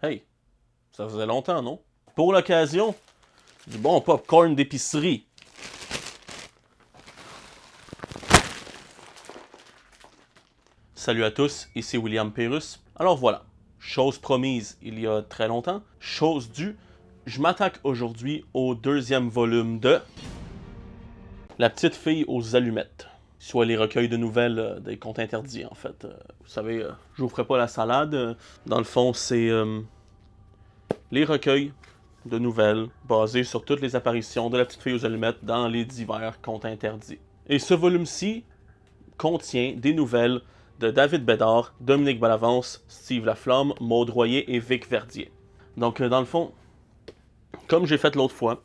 Hey, ça faisait longtemps, non? Pour l'occasion, du bon popcorn d'épicerie. Salut à tous, ici William Pérus. Alors voilà, chose promise il y a très longtemps, chose due, je m'attaque aujourd'hui au deuxième volume de La petite fille aux allumettes. Soit les recueils de nouvelles des contes interdits, en fait. Vous savez, je vous ferai pas la salade. Dans le fond, c'est les recueils de nouvelles basés sur toutes les apparitions de la petite fille aux allumettes dans les divers contes interdits. Et ce volume-ci contient des nouvelles de David Bédard, Dominique Bellavance, Steve Laflamme, Maude Royer et Vic Verdier. Donc, dans le fond, comme j'ai fait l'autre fois,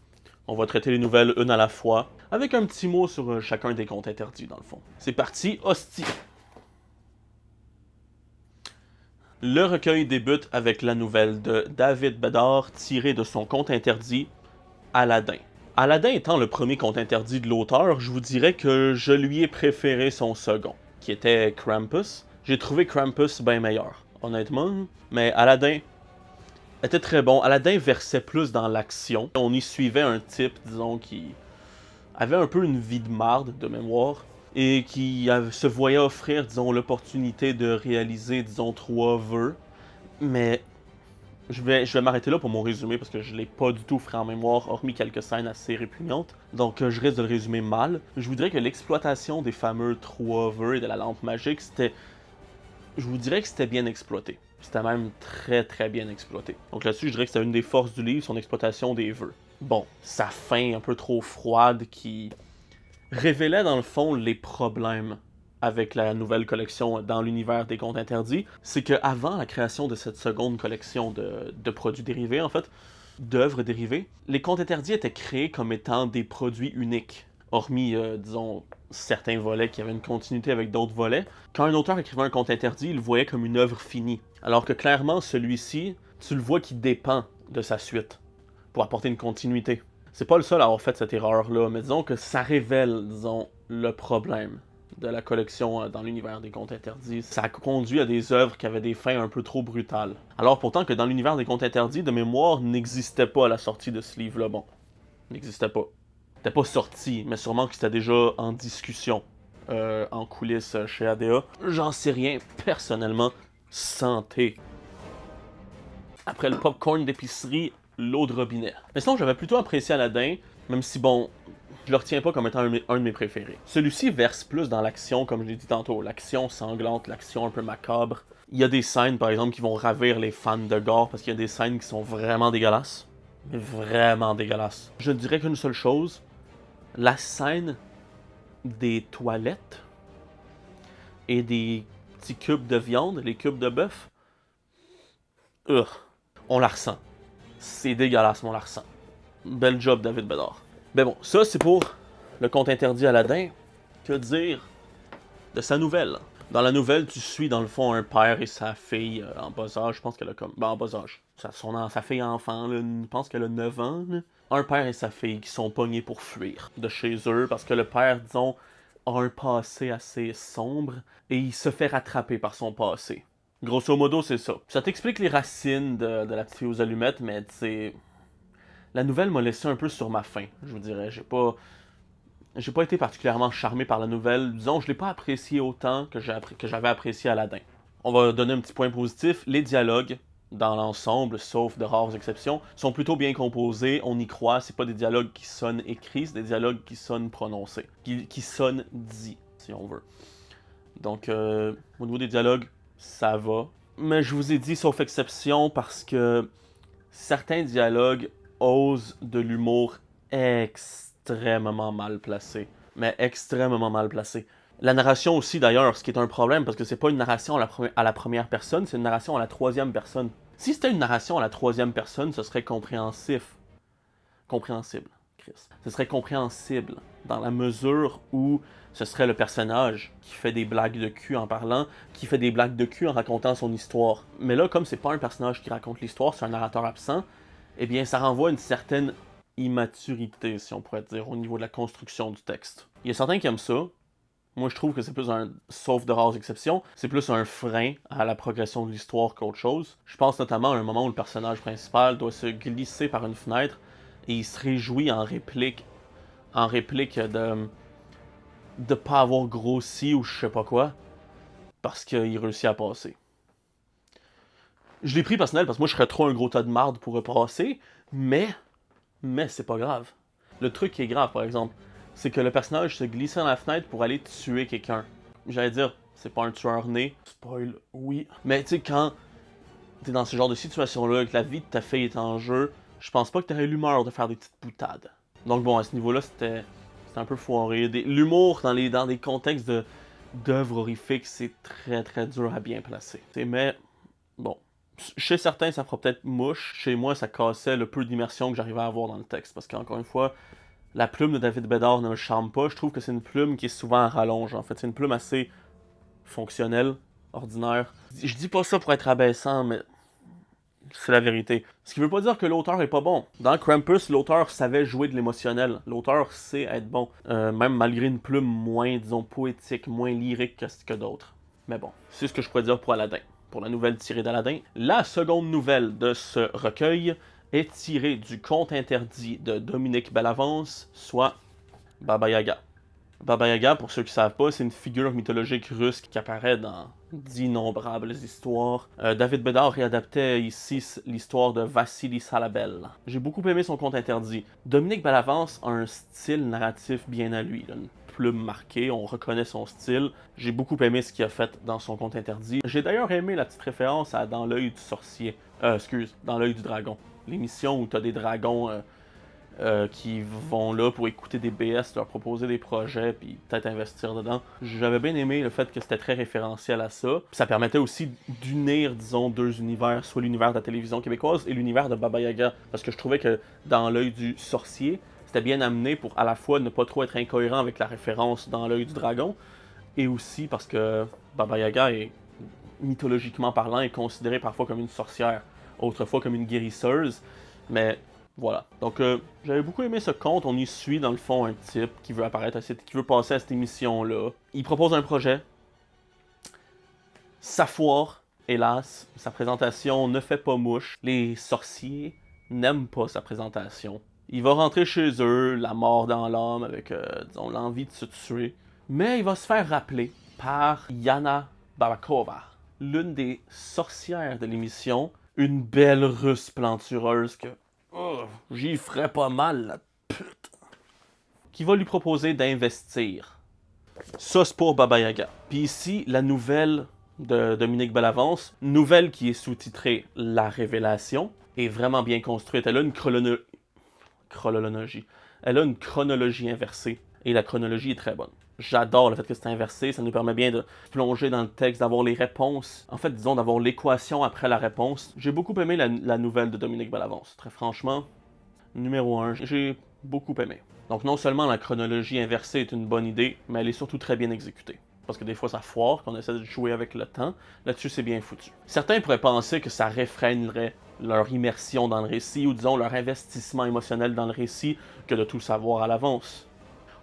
on va traiter les nouvelles une à la fois, avec un petit mot sur chacun des contes interdits, dans le fond. C'est parti, hostie! Le recueil débute avec la nouvelle de David Bédard tirée de son conte interdit, Aladdin. Aladdin étant le premier conte interdit de l'auteur, je vous dirais que je lui ai préféré son second, qui était Krampus. J'ai trouvé Krampus bien meilleur, honnêtement. Mais Aladdin était très bon. Aladdin versait plus dans l'action. On y suivait un type, disons, qui avait un peu une vie de marde, de mémoire, et qui se voyait offrir, disons, l'opportunité de réaliser, disons, 3 vœux. Mais je vais m'arrêter là pour mon résumé parce que je l'ai pas du tout frais en mémoire, hormis quelques scènes assez répugnantes. Donc je risque de le résumer mal. Je vous dirais que l'exploitation des fameux 3 vœux et de la lampe magique, c'était... Je vous dirais que c'était bien exploité. C'était même très très bien exploité. Donc là-dessus, je dirais que c'était une des forces du livre, son exploitation des vœux. Bon, sa fin un peu trop froide qui révélait dans le fond les problèmes avec la nouvelle collection dans l'univers des contes interdits, c'est qu'avant la création de cette seconde collection de produits dérivés, en fait, d'œuvres dérivées, les contes interdits étaient créés comme étant des produits uniques, hormis, disons, certains volets qui avaient une continuité avec d'autres volets. Quand un auteur écrivait un conte interdit, il le voyait comme une œuvre finie, alors que clairement, celui-ci, tu le vois qui dépend de sa suite, pour apporter une continuité. C'est pas le seul à avoir fait cette erreur-là, mais disons que ça révèle, disons, le problème de la collection dans l'univers des contes interdits. Ça a conduit à des œuvres qui avaient des fins un peu trop brutales. Alors pourtant que dans l'univers des contes interdits, de mémoire, n'existait pas à la sortie de ce livre-là. Bon, n'existait pas. C'était pas sorti, mais sûrement que c'était déjà en discussion en coulisses chez ADA. J'en sais rien, personnellement. Santé. Après le popcorn d'épicerie, l'eau de robinet. Mais sinon, j'avais plutôt apprécié Aladdin, même si bon, je le retiens pas comme étant un de mes préférés. Celui-ci verse plus dans l'action, comme je l'ai dit tantôt, l'action sanglante, l'action un peu macabre. Il y a des scènes, par exemple, qui vont ravir les fans de gore, parce qu'il y a des scènes qui sont vraiment dégueulasses. Mais vraiment dégueulasses. Je ne dirais qu'une seule chose, la scène des toilettes et des petits cubes de viande, les cubes de bœuf, on la ressent. C'est dégueulasse, mais on la ressent. Bel job, David Bédard. Mais bon, ça c'est pour le conte interdit Aladdin. Que dire de sa nouvelle? Dans la nouvelle, tu suis dans le fond un père et sa fille en bas âge. Je pense qu'elle a comme... Ben, en bas âge. Sa fille enfant, là, je pense qu'elle a 9 ans. Là. Un père et sa fille qui sont pognés pour fuir de chez eux parce que le père, disons, a un passé assez sombre et il se fait rattraper par son passé. Grosso modo, c'est ça. Ça t'explique les racines de la petite fille aux allumettes, mais c'est... La nouvelle m'a laissé un peu sur ma faim, je vous dirais. J'ai pas été particulièrement charmé par la nouvelle. Disons, je l'ai pas apprécié autant que j'avais apprécié Aladdin. On va donner un petit point positif. Les dialogues, dans l'ensemble, sauf de rares exceptions, sont plutôt bien composés. On y croit. C'est pas des dialogues qui sonnent écrits, c'est des dialogues qui sonnent prononcés. Qui sonnent dits, si on veut. Donc, au niveau des dialogues, ça va. Mais je vous ai dit sauf exception parce que certains dialogues osent de l'humour extrêmement mal placé. Mais extrêmement mal placé. La narration aussi d'ailleurs, ce qui est un problème, parce que c'est pas une narration à la première personne, c'est une narration à la troisième personne. Si c'était une narration à la troisième personne, ce serait compréhensif. Compréhensible, Chris. Ce serait compréhensible, dans la mesure où ce serait le personnage qui fait des blagues de cul en parlant, qui fait des blagues de cul en racontant son histoire. Mais là, comme c'est pas un personnage qui raconte l'histoire, c'est un narrateur absent, eh bien, ça renvoie à une certaine immaturité, si on pourrait dire, au niveau de la construction du texte. Il y a certains qui aiment ça, Moi, je trouve que c'est plus un, sauf de rares exceptions, c'est plus un frein à la progression de l'histoire qu'autre chose. Je pense notamment à un moment où le personnage principal doit se glisser par une fenêtre et il se réjouit en réplique de pas avoir grossi ou je sais pas quoi, parce qu'il réussit à passer. Je l'ai pris personnel parce que moi je serais trop un gros tas de marde pour repasser, mais c'est pas grave. Le truc qui est grave par exemple, c'est que le personnage se glissait dans la fenêtre pour aller tuer quelqu'un. J'allais dire, c'est pas un tueur né, spoil, oui. Mais tu sais, quand t'es dans ce genre de situation-là, que la vie de ta fille est en jeu, je pense pas que t'aurais l'humeur de faire des petites boutades. Donc bon, à ce niveau-là, c'était un peu foiré. L'humour dans des contextes d'œuvres horrifiques, c'est très très dur à bien placer. Mais bon, chez certains, ça fera peut-être mouche. Chez moi, ça cassait le peu d'immersion que j'arrivais à avoir dans le texte. Parce qu'encore une fois, la plume de David Bedard ne me charme pas. Je trouve que c'est une plume qui est souvent à rallonge. En fait, c'est une plume assez fonctionnelle, ordinaire. Je dis pas ça pour être abaissant, mais c'est la vérité. Ce qui veut pas dire que l'auteur est pas bon. Dans Krampus, l'auteur savait jouer de l'émotionnel. L'auteur sait être bon. Même malgré une plume moins, disons, poétique, moins lyrique que d'autres. Mais bon, c'est ce que je pourrais dire pour Aladdin. Pour la nouvelle tirée d'Aladdin. La seconde nouvelle de ce recueil est tirée du conte interdit de Dominique Bellavance, soit Baba Yaga. Baba Yaga, pour ceux qui ne savent pas, c'est une figure mythologique russe qui apparaît dans d'innombrables histoires. David Bedard réadaptait ici l'histoire de Vassili Salabel. J'ai beaucoup aimé son conte interdit. Dominique Bellavance a un style narratif bien à lui, là, une plume marquée, on reconnaît son style. J'ai beaucoup aimé ce qu'il a fait dans son conte interdit. J'ai d'ailleurs aimé la petite référence à Dans l'œil du sorcier. Dans l'œil du dragon. L'émission où t'as des dragons qui vont là pour écouter des BS, leur proposer des projets, puis peut-être investir dedans. J'avais bien aimé le fait que c'était très référentiel à ça. Puis ça permettait aussi d'unir, disons, deux univers, soit l'univers de la télévision québécoise et l'univers de Baba Yaga. Parce que je trouvais que dans l'œil du sorcier, c'était bien amené pour à la fois ne pas trop être incohérent avec la référence dans l'œil du dragon, et aussi parce que Baba Yaga est, mythologiquement parlant, est considérée parfois comme une sorcière, autrefois comme une guérisseuse, mais voilà. Donc, j'avais beaucoup aimé ce conte. On y suit, dans le fond, un type qui veut apparaître, qui veut passer à cette émission-là. Il propose un projet. Ça foire, hélas. Sa présentation ne fait pas mouche. Les sorciers n'aiment pas sa présentation. Il va rentrer chez eux, la mort dans l'âme, avec, disons, l'envie de se tuer. Mais il va se faire rappeler par Yana Barakova, l'une des sorcières de l'émission. Une belle russe plantureuse que... Oh, j'y ferais pas mal, la pute. Qui va lui proposer d'investir. Ça, c'est pour Baba Yaga. Puis ici, la nouvelle de Dominique Bellavance, nouvelle qui est sous-titrée La Révélation, est vraiment bien construite. Elle a une chronologie. Elle a une chronologie inversée. Et la chronologie est très bonne. J'adore le fait que c'est inversé, ça nous permet bien de plonger dans le texte, d'avoir les réponses. En fait, disons, d'avoir l'équation après la réponse. J'ai beaucoup aimé la nouvelle de Dominique Bellavance. Très franchement, numéro 1, j'ai beaucoup aimé. Donc non seulement la chronologie inversée est une bonne idée, mais elle est surtout très bien exécutée. Parce que des fois ça foire, qu'on essaie de jouer avec le temps. Là-dessus, c'est bien foutu. Certains pourraient penser que ça réfrénerait leur immersion dans le récit, ou disons leur investissement émotionnel dans le récit, que de tout savoir à l'avance.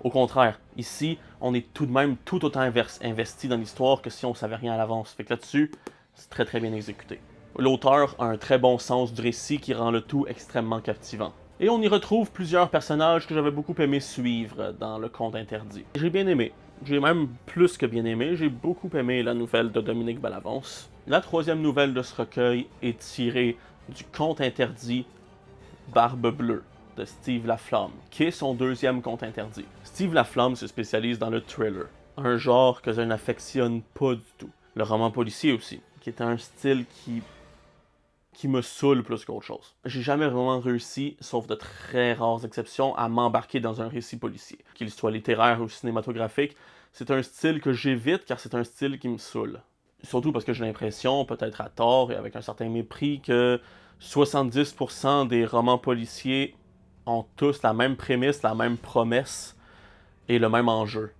Au contraire, ici, on est tout de même tout autant investi dans l'histoire que si on savait rien à l'avance. Fait que là-dessus, c'est très très bien exécuté. L'auteur a un très bon sens du récit qui rend le tout extrêmement captivant. Et on y retrouve plusieurs personnages que j'avais beaucoup aimé suivre dans le conte interdit. J'ai bien aimé. J'ai même plus que bien aimé. J'ai beaucoup aimé la nouvelle de Dominique Bellavance. La troisième nouvelle de ce recueil est tirée du conte interdit Barbe Bleue de Steve Laflamme, qui est son deuxième conte interdit. Steve Laflamme se spécialise dans le thriller, un genre que je n'affectionne pas du tout. Le roman policier aussi, qui est un style qui me saoule plus qu'autre chose. J'ai jamais vraiment réussi, sauf de très rares exceptions, à m'embarquer dans un récit policier. Qu'il soit littéraire ou cinématographique, c'est un style que j'évite car c'est un style qui me saoule. Surtout parce que j'ai l'impression, peut-être à tort et avec un certain mépris, que 70% des romans policiers ont tous la même prémisse, la même promesse et le même enjeu.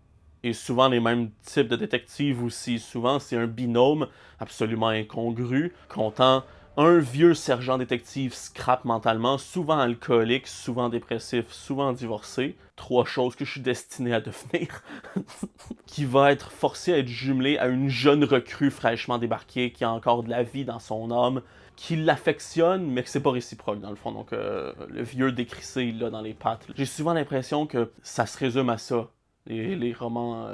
Et souvent les mêmes types de détectives aussi. Souvent c'est un binôme absolument incongru, comptant Un vieux sergent détective scrap mentalement, souvent alcoolique, souvent dépressif, souvent divorcé. 3 choses que je suis destiné à devenir. Qui va être forcé à être jumelé à une jeune recrue fraîchement débarquée qui a encore de la vie dans son âme, qui l'affectionne, mais que c'est pas réciproque dans le fond. Donc le vieux décrissé, il l'a dans les pattes. J'ai souvent l'impression que ça se résume à ça, les romans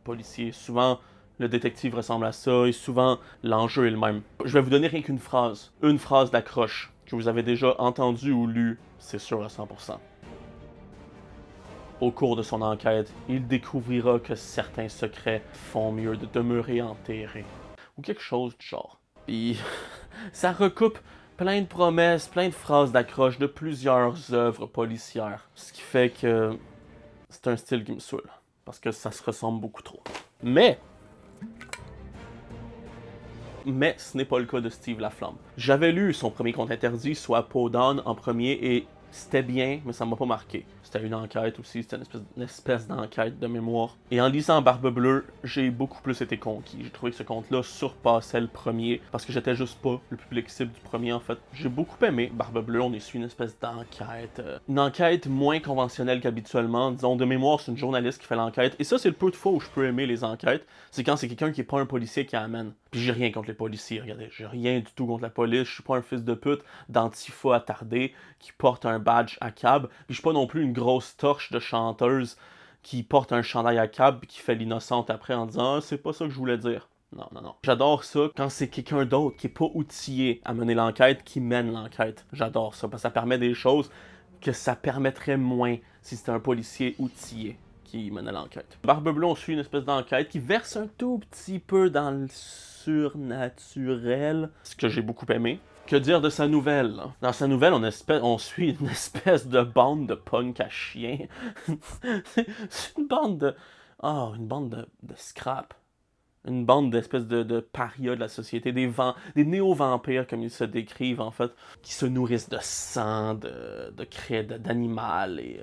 policiers. Souvent, le détective ressemble à ça, et souvent, l'enjeu est le même. Je vais vous donner rien qu'une phrase. Une phrase d'accroche que vous avez déjà entendue ou lue, c'est sûr à 100%. Au cours de son enquête, il découvrira que certains secrets font mieux de demeurer enterrés. Ou quelque chose du genre. Puis, ça recoupe plein de promesses, plein de phrases d'accroche de plusieurs œuvres policières. Ce qui fait que c'est un style qui me saoule. Parce que ça se ressemble beaucoup trop. Mais ce n'est pas le cas de Steve Laflamme. J'avais lu son premier conte interdit, soit Peau d'âne en premier, et c'était bien, mais ça m'a pas marqué. C'était une enquête aussi, c'était une espèce d'enquête de mémoire. Et en lisant Barbe Bleue, j'ai beaucoup plus été conquis. J'ai trouvé que ce conte-là surpassait le premier, parce que j'étais juste pas le public cible du premier en fait. J'ai beaucoup aimé Barbe Bleue, on est sur une espèce d'enquête. Une enquête moins conventionnelle qu'habituellement. Disons, de mémoire, c'est une journaliste qui fait l'enquête. Et ça, c'est le peu de fois où je peux aimer les enquêtes. C'est quand c'est quelqu'un qui est pas un policier qui amène. Puis j'ai rien contre les policiers, regardez. J'ai rien du tout contre la police. Je suis pas un fils de pute d'antifa attardé qui porte un badge à cab. Puis je suis pas non plus une grosse torche de chanteuse qui porte un chandail à cab et qui fait l'innocente après en disant « Ah, c'est pas ça que je voulais dire ». Non, non, non. J'adore ça quand c'est quelqu'un d'autre qui est pas outillé à mener l'enquête, qui mène l'enquête. J'adore ça, parce que ça permet des choses que ça permettrait moins si c'était un policier outillé qui menait l'enquête. Barbe Bleue, on suit une espèce d'enquête qui verse un tout petit peu dans le surnaturel, ce que j'ai beaucoup aimé. Que dire de sa nouvelle? Dans sa nouvelle, on suit une espèce de bande de punk à chiens. C'est une bande de... Oh, une bande de scrap. Une bande d'espèces de parias de la société, des néo-vampires, comme ils se décrivent, en fait, qui se nourrissent de sang, de craie d'animal, et...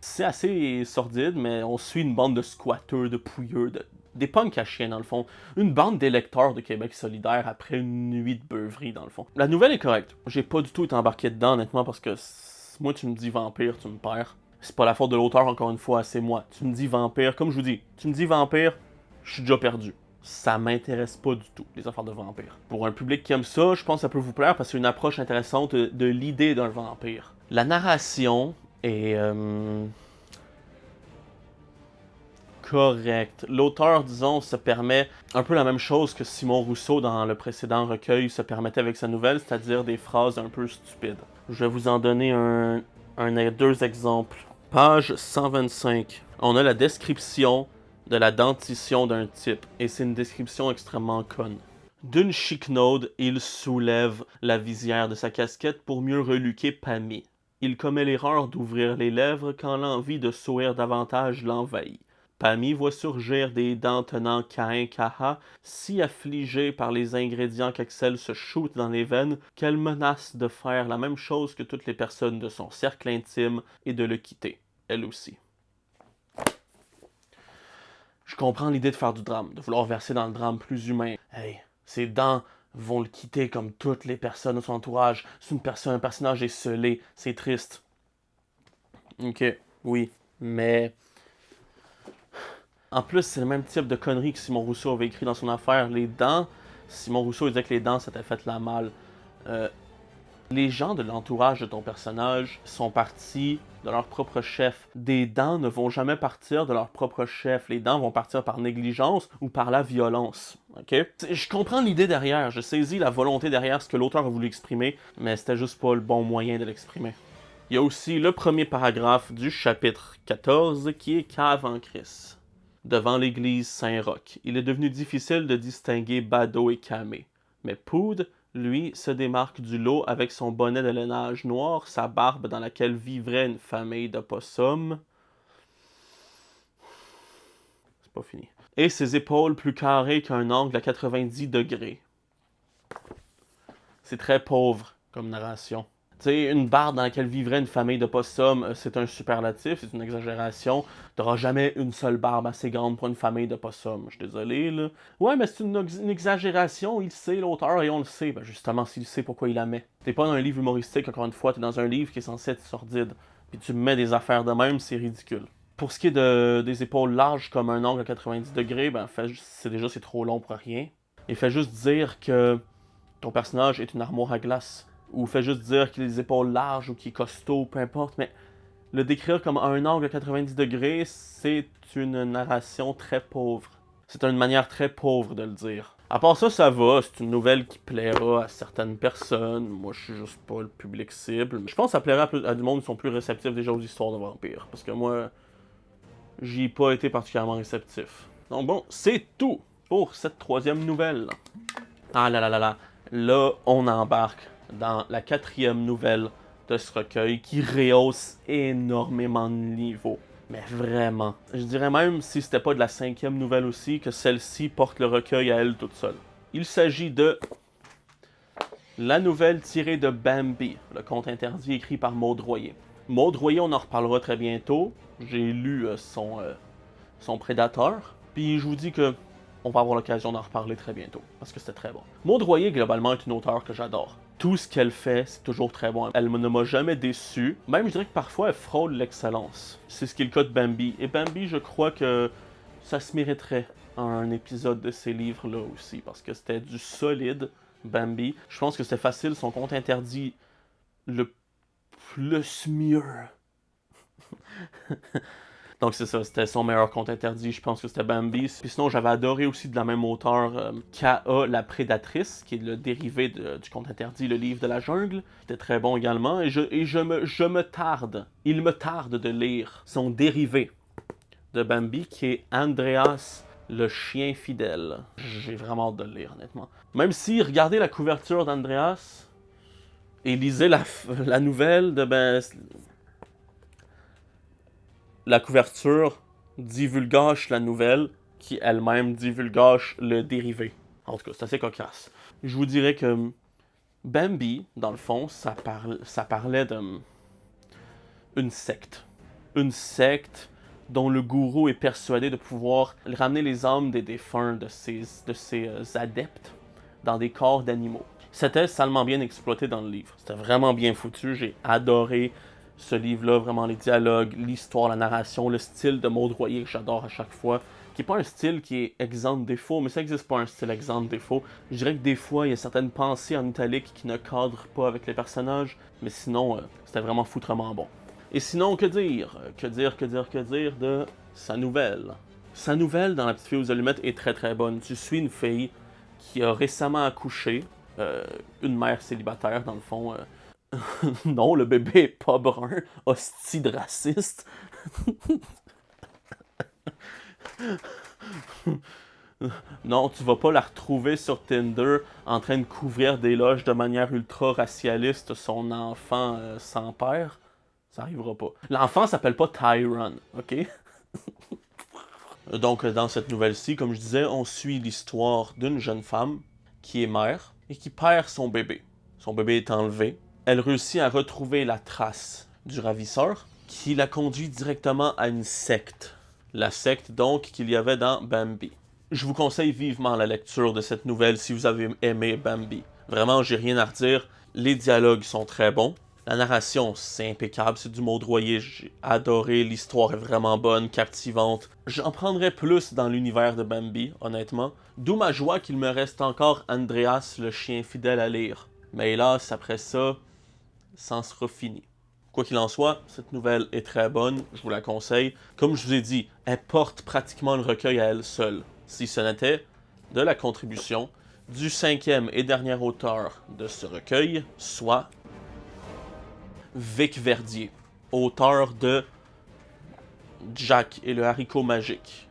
C'est assez sordide, mais on suit une bande de squatteurs, de pouilleux, des punks à chiens, dans le fond. Une bande d'électeurs de Québec solidaire après une nuit de beuverie, dans le fond. La nouvelle est correcte. J'ai pas du tout été embarqué dedans, honnêtement, parce que moi, tu me dis vampire, tu me perds. C'est pas la faute de l'auteur, encore une fois, c'est moi. Tu me dis vampire, comme je vous dis, tu me dis vampire, je suis déjà perdu. Ça m'intéresse pas du tout, les affaires de vampires. Pour un public qui aime ça, je pense que ça peut vous plaire, parce que c'est une approche intéressante de l'idée d'un vampire. La narration est... correct. L'auteur, disons, se permet un peu la même chose que Simon Rousseau dans le précédent recueil se permettait avec sa nouvelle, c'est-à-dire des phrases un peu stupides. Je vais vous en donner deux exemples. Page 125. On a la description de la dentition d'un type, et c'est une description extrêmement conne. D'une chiquenaude, il soulève la visière de sa casquette pour mieux reluquer Pammy. Il commet l'erreur d'ouvrir les lèvres quand l'envie de sourire davantage l'envahit. Pammy voit surgir des dents tenant Caïn-Caha, si affligée par les ingrédients qu'Axel se shoote dans les veines qu'elle menace de faire la même chose que toutes les personnes de son cercle intime et de le quitter, elle aussi. Je comprends l'idée de faire du drame, de vouloir verser dans le drame plus humain. Hey, ses dents vont le quitter comme toutes les personnes de son entourage. C'est un personnage esseulé, c'est triste. Ok, oui, mais... En plus, c'est le même type de conneries que Simon Rousseau avait écrit dans son affaire. Les dents, Simon Rousseau disait que les dents, ça t'a fait la malle. Les gens de l'entourage de ton personnage sont partis de leur propre chef. Des dents ne vont jamais partir de leur propre chef. Les dents vont partir par négligence ou par la violence. Ok? Je comprends l'idée derrière, je saisis la volonté derrière ce que l'auteur a voulu exprimer, mais c'était juste pas le bon moyen de l'exprimer. Il y a aussi le premier paragraphe du chapitre 14 qui est Cave en Christ. Devant l'église Saint-Roch, il est devenu difficile de distinguer Bado et Camé. Mais Poud, lui, se démarque du lot avec son bonnet de lainage noir, sa barbe dans laquelle vivrait une famille de possums. C'est pas fini. Et ses épaules plus carrées qu'un angle à 90 degrés. C'est très pauvre comme narration. sais, une barre dans laquelle vivrait une famille de possums, c'est un superlatif, c'est une exagération. T'auras jamais une seule barbe assez grande pour une famille de possums. Je suis désolé, là. Ouais, mais c'est une exagération, il sait, l'auteur, et on le sait. Ben justement, s'il sait, pourquoi il la met. T'es pas dans un livre humoristique, encore une fois, t'es dans un livre qui est censé être sordide. Puis tu mets des affaires de même, c'est ridicule. Pour ce qui est des épaules larges comme un angle à 90 degrés, ben c'est trop long pour rien. Il fait juste dire que ton personnage est une armoire à glace. Ou fait juste dire qu'il a des épaules larges ou qu'il est costaud, peu importe, mais le décrire comme un angle à 90 degrés, c'est une narration très pauvre. C'est une manière très pauvre de le dire. À part ça, ça va, c'est une nouvelle qui plaira à certaines personnes. Moi, je suis juste pas le public cible. Je pense que ça plairait à du monde qui sont plus réceptifs déjà aux histoires de vampires. Parce que moi, j'y ai pas été particulièrement réceptif. Donc bon, c'est tout pour cette troisième nouvelle. Ah là là là là. Là, on embarque dans la quatrième nouvelle de ce recueil qui rehausse énormément de niveau. Mais vraiment. Je dirais même, si c'était pas de la cinquième nouvelle aussi, que celle-ci porte le recueil à elle toute seule. Il s'agit de la nouvelle tirée de Bambi, le conte interdit écrit par Maud Royer. Maud Royer, on en reparlera très bientôt. J'ai lu son Prédateur. Puis je vous dis que on va avoir l'occasion d'en reparler très bientôt, parce que c'était très bon. Maud Royer, globalement, est une auteure que j'adore. Tout ce qu'elle fait, c'est toujours très bon. Elle ne m'a jamais déçu. Même, je dirais que parfois, elle frôle l'excellence. C'est ce qui est le cas de Bambi. Et Bambi, je crois que ça se mériterait un épisode de ces livres-là aussi, parce que c'était du solide, Bambi. Je pense que c'était facile, son conte interdit le plus mieux. Donc c'est ça, c'était son meilleur conte interdit, je pense que c'était Bambi. Puis sinon, j'avais adoré aussi de la même auteure K.A. la Prédatrice, qui est le dérivé du conte interdit, le livre de la jungle. C'était très bon également, et je me tarde, il me tarde de lire son dérivé de Bambi, qui est Andreas, le chien fidèle. J'ai vraiment hâte de le lire, honnêtement. Même si, regardez la couverture d'Andreas, et lisez la nouvelle de la couverture divulgage la nouvelle, qui elle-même divulgage le dérivé. En tout cas, c'est assez cocasse. Je vous dirais que Bambi, dans le fond, ça parlait d'une secte. Une secte dont le gourou est persuadé de pouvoir ramener les âmes des défunts de ses adeptes dans des corps d'animaux. C'était salement bien exploité dans le livre. C'était vraiment bien foutu, j'ai adoré ce livre-là, vraiment les dialogues, l'histoire, la narration, le style de Maud Royer que j'adore à chaque fois, qui n'est pas un style qui est exempt de défauts, mais ça n'existe pas un style exempt de défauts. Je dirais que des fois, il y a certaines pensées en italique qui ne cadrent pas avec les personnages, mais sinon, c'était vraiment foutrement bon. Et sinon, que dire de sa nouvelle? Sa nouvelle dans La Petite Fille aux Allumettes est très très bonne. Tu suis une fille qui a récemment accouché, une mère célibataire dans le fond. Non, le bébé est pas brun, hostie de raciste. Non, tu vas pas la retrouver sur Tinder en train de couvrir des loges de manière ultra racialiste son enfant sans père. Ça arrivera pas. L'enfant s'appelle pas Tyron, ok? Donc, dans cette nouvelle-ci, comme je disais, on suit l'histoire d'une jeune femme qui est mère et qui perd son bébé. Son bébé est enlevé. Elle réussit à retrouver la trace du ravisseur qui la conduit directement à une secte. La secte, donc, qu'il y avait dans Bambi. Je vous conseille vivement la lecture de cette nouvelle si vous avez aimé Bambi. Vraiment, j'ai rien à redire. Les dialogues sont très bons. La narration, c'est impeccable, c'est du Maud Royer, j'ai adoré, l'histoire est vraiment bonne, captivante. J'en prendrais plus dans l'univers de Bambi, honnêtement. D'où ma joie qu'il me reste encore Andreas, le chien fidèle à lire. Mais hélas, après ça, ça en sera fini. Quoi qu'il en soit, cette nouvelle est très bonne, je vous la conseille. Comme je vous ai dit, elle porte pratiquement le recueil à elle seule. Si ce n'était de la contribution du cinquième et dernier auteur de ce recueil, soit Vic Verdier, auteur de Jack et le haricot magique.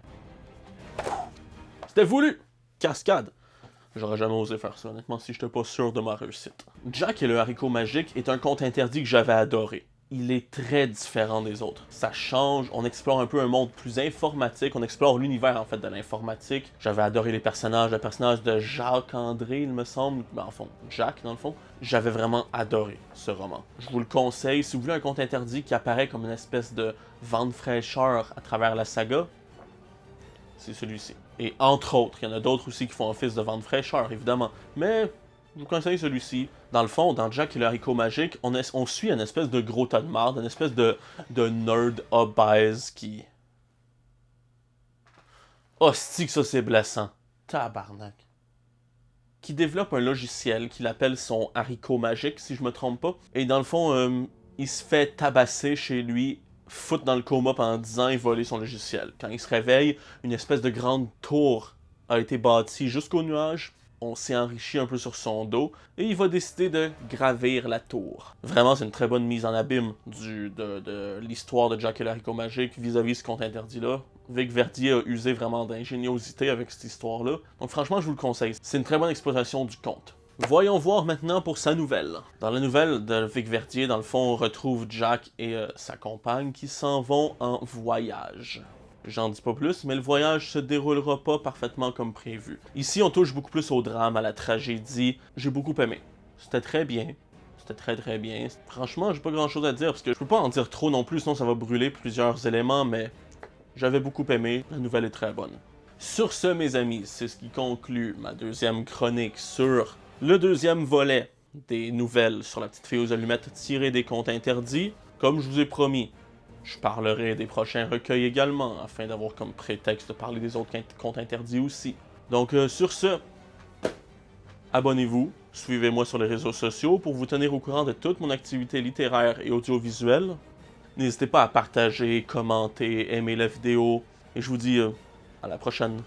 C'était voulu! Cascade! J'aurais jamais osé faire ça, honnêtement, si j'étais pas sûr de ma réussite. Jack et le haricot magique est un conte interdit que j'avais adoré. il est très différent des autres. Ça change, on explore un peu un monde plus informatique, on explore l'univers en fait de l'informatique. J'avais adoré les personnages, le personnage de Jacques-André, il me semble, ben, en fond, Jacques dans le fond. J'avais vraiment adoré ce roman. Je vous le conseille, si vous voulez un conte interdit qui apparaît comme une espèce de vent de fraîcheur à travers la saga, c'est celui-ci. Et entre autres, il y en a d'autres aussi qui font office de vent de fraîcheur, évidemment, mais je vous conseille celui-ci. Dans le fond, dans Jack et le haricot magique, on suit une espèce de gros tas de marde, une espèce de nerd obèse qui... Hostie que ça c'est blessant. Tabarnak. Qui développe un logiciel qu'il appelle son haricot magique, si je me trompe pas. Et dans le fond, il se fait tabasser chez lui, foutre dans le coma pendant 10 ans et voler son logiciel. Quand il se réveille, une espèce de grande tour a été bâtie jusqu'au nuage. On s'est enrichi un peu sur son dos, et il va décider de gravir la tour. Vraiment, c'est une très bonne mise en abîme de l'histoire de Jack et l'haricot magique vis-à-vis ce conte interdit-là. Vic Verdier a usé vraiment d'ingéniosité avec cette histoire-là. Donc franchement, je vous le conseille. C'est une très bonne exploitation du conte. Voyons voir maintenant pour sa nouvelle. Dans la nouvelle de Vic Verdier, dans le fond, on retrouve Jack et sa compagne qui s'en vont en voyage. J'en dis pas plus, mais le voyage se déroulera pas parfaitement comme prévu. Ici, on touche beaucoup plus au drame, à la tragédie. J'ai beaucoup aimé. C'était très bien. C'était très très bien. Franchement, j'ai pas grand chose à dire, parce que je peux pas en dire trop non plus, sinon ça va brûler plusieurs éléments, mais j'avais beaucoup aimé. La nouvelle est très bonne. Sur ce, mes amis, c'est ce qui conclut ma deuxième chronique sur le deuxième volet des nouvelles sur la petite fille aux allumettes tirées des contes interdits. Comme je vous ai promis, je parlerai des prochains recueils également, afin d'avoir comme prétexte de parler des autres contes interdits aussi. Donc sur ce, abonnez-vous, suivez-moi sur les réseaux sociaux pour vous tenir au courant de toute mon activité littéraire et audiovisuelle. N'hésitez pas à partager, commenter, aimer la vidéo, et je vous dis à la prochaine.